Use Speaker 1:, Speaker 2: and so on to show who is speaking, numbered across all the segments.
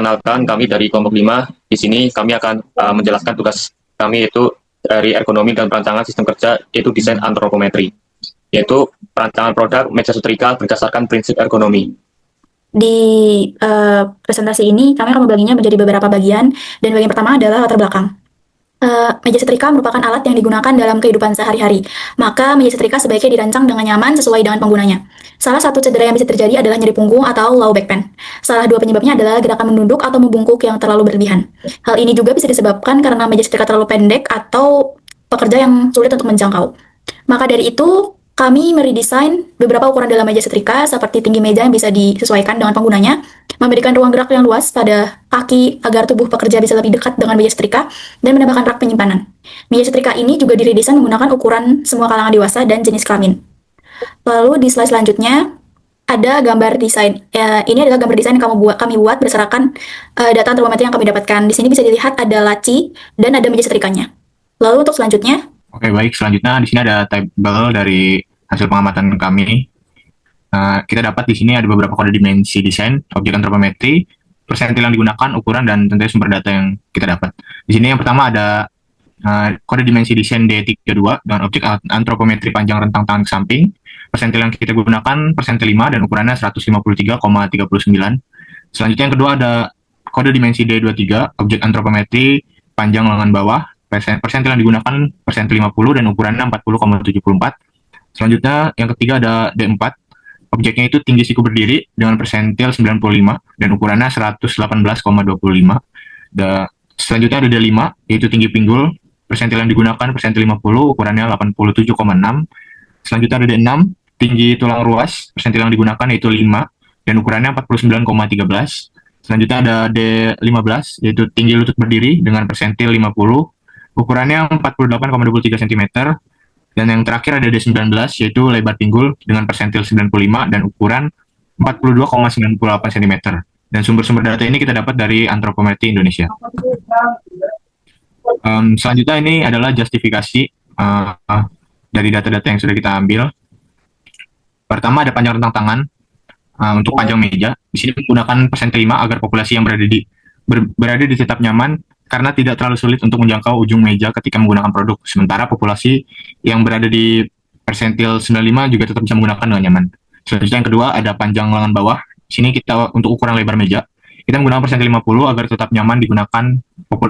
Speaker 1: Perkenalkan, kami dari kelompok 5. Di sini kami akan menjelaskan tugas kami, yaitu dari ergonomi dan perancangan sistem kerja, yaitu desain antropometri, yaitu perancangan produk meja setrika berdasarkan prinsip ergonomi.
Speaker 2: Di presentasi ini, kami akan membaginya menjadi beberapa bagian, dan bagian pertama adalah latar belakang. Meja setrika merupakan alat yang digunakan dalam kehidupan sehari-hari. Maka meja setrika sebaiknya dirancang dengan nyaman sesuai dengan penggunanya. Salah satu cedera yang bisa terjadi adalah nyeri punggung atau low back pain. Salah dua penyebabnya adalah gerakan menunduk atau membungkuk yang terlalu berlebihan. Hal ini juga bisa disebabkan karena meja setrika terlalu pendek atau pekerja yang sulit untuk menjangkau. Maka dari itu, kami meredesain beberapa ukuran dalam meja setrika seperti tinggi meja yang bisa disesuaikan dengan penggunanya, memberikan ruang gerak yang luas pada kaki agar tubuh pekerja bisa lebih dekat dengan meja setrika, dan menambahkan rak penyimpanan. Meja setrika ini juga diredesain menggunakan ukuran semua kalangan dewasa dan jenis kelamin. Lalu di slide selanjutnya ada gambar desain. Ini adalah gambar desain yang kami buat berdasarkan data antropometri yang kami dapatkan. Di sini bisa dilihat ada laci dan ada meja setrikanya. Lalu untuk selanjutnya,
Speaker 3: Oke, baik. Selanjutnya di sini ada tabel dari hasil pengamatan kami. Kita dapat di sini ada beberapa kode dimensi desain, objek antropometri, persentil yang digunakan, ukuran, dan tentunya sumber data yang kita dapat. Di sini yang pertama ada kode dimensi desain D32 dengan objek antropometri panjang rentang tangan ke samping. Persentil yang kita gunakan persentil 5 dan ukurannya 153,39. Selanjutnya yang kedua ada kode dimensi D23, objek antropometri panjang lengan bawah. Persentil yang digunakan persentil 50 dan ukurannya 40,74. Selanjutnya yang ketiga ada D4, objeknya itu tinggi siku berdiri dengan persentil 95 dan ukurannya 118,25. Selanjutnya ada D5, yaitu tinggi pinggul, persentil yang digunakan persentil 50, ukurannya 87,6. Selanjutnya ada D6, tinggi tulang ruas, persentil yang digunakan yaitu 5 dan ukurannya 49,13. Selanjutnya ada D15, yaitu tinggi lutut berdiri dengan persentil 50, ukurannya 48,23 cm. Dan yang terakhir ada D19, yaitu lebar pinggul dengan persentil 95 dan ukuran 42,98 cm. Dan sumber-sumber data ini kita dapat dari Antropometri Indonesia. Selanjutnya ini adalah justifikasi dari data-data yang sudah kita ambil. Pertama ada panjang rentang tangan untuk panjang meja. Di sini menggunakan persentil 5 agar populasi yang berada di tetap nyaman karena tidak terlalu sulit untuk menjangkau ujung meja ketika menggunakan produk. Sementara populasi yang berada di persentil 95 juga tetap bisa menggunakan dengan nyaman. Selanjutnya yang kedua ada panjang lengan bawah. Di sini kita untuk ukuran lebar meja, kita menggunakan persentil 50 agar tetap nyaman digunakan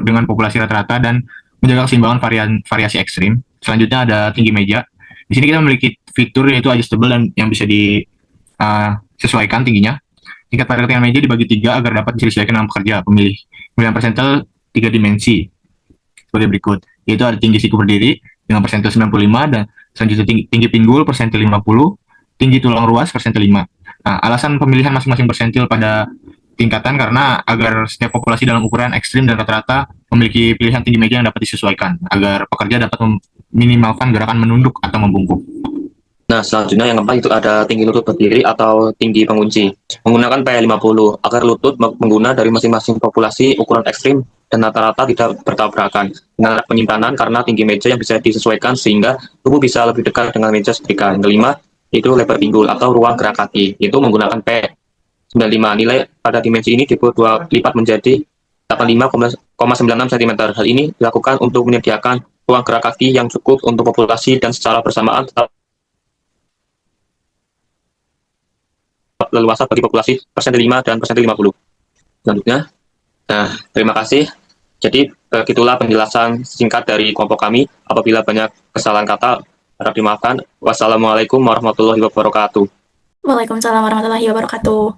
Speaker 3: dengan populasi rata-rata dan menjaga keseimbangan variasi ekstrim. Selanjutnya ada tinggi meja. Di sini kita memiliki fitur yaitu adjustable dan yang bisa disesuaikan tingginya. Tingkat pada ketinggian meja dibagi 3 agar dapat disesuaikan dengan pekerja pemilih. Pemilihan persentil 3 dimensi sebagai berikut, yaitu ada tinggi siku berdiri dengan persentil 95 dan selanjutnya tinggi pinggul persentil 50, tinggi tulang ruas persentil 5. Nah, alasan pemilihan masing-masing persentil pada tingkatan karena agar setiap populasi dalam ukuran ekstrim dan rata-rata memiliki pilihan tinggi meja yang dapat disesuaikan agar pekerja dapat meminimalkan gerakan menunduk atau membungkuk.
Speaker 1: Nah, selanjutnya yang keempat itu ada tinggi lutut berdiri atau tinggi pengunci. Menggunakan P50 agar lutut pengguna dari masing-masing populasi ukuran ekstrim dan rata-rata tidak bertabrakan dengan rak penyimpanan karena tinggi meja yang bisa disesuaikan sehingga tubuh bisa lebih dekat dengan meja setrika. Yang kelima itu lebar pinggul atau ruang gerak kaki, itu menggunakan P95. Nilai pada dimensi ini dua lipat menjadi 85,96 cm. Hal ini dilakukan untuk menyediakan ruang gerak kaki yang cukup untuk populasi dan secara bersamaan tetap leluasa bagi populasi persentil 5 dan persentil 50. Selanjutnya, nah, terima kasih. Jadi, begitulah penjelasan singkat dari kelompok kami. Apabila banyak kesalahan kata, harap dimaafkan. Wassalamualaikum warahmatullahi wabarakatuh.
Speaker 2: Waalaikumsalam warahmatullahi wabarakatuh.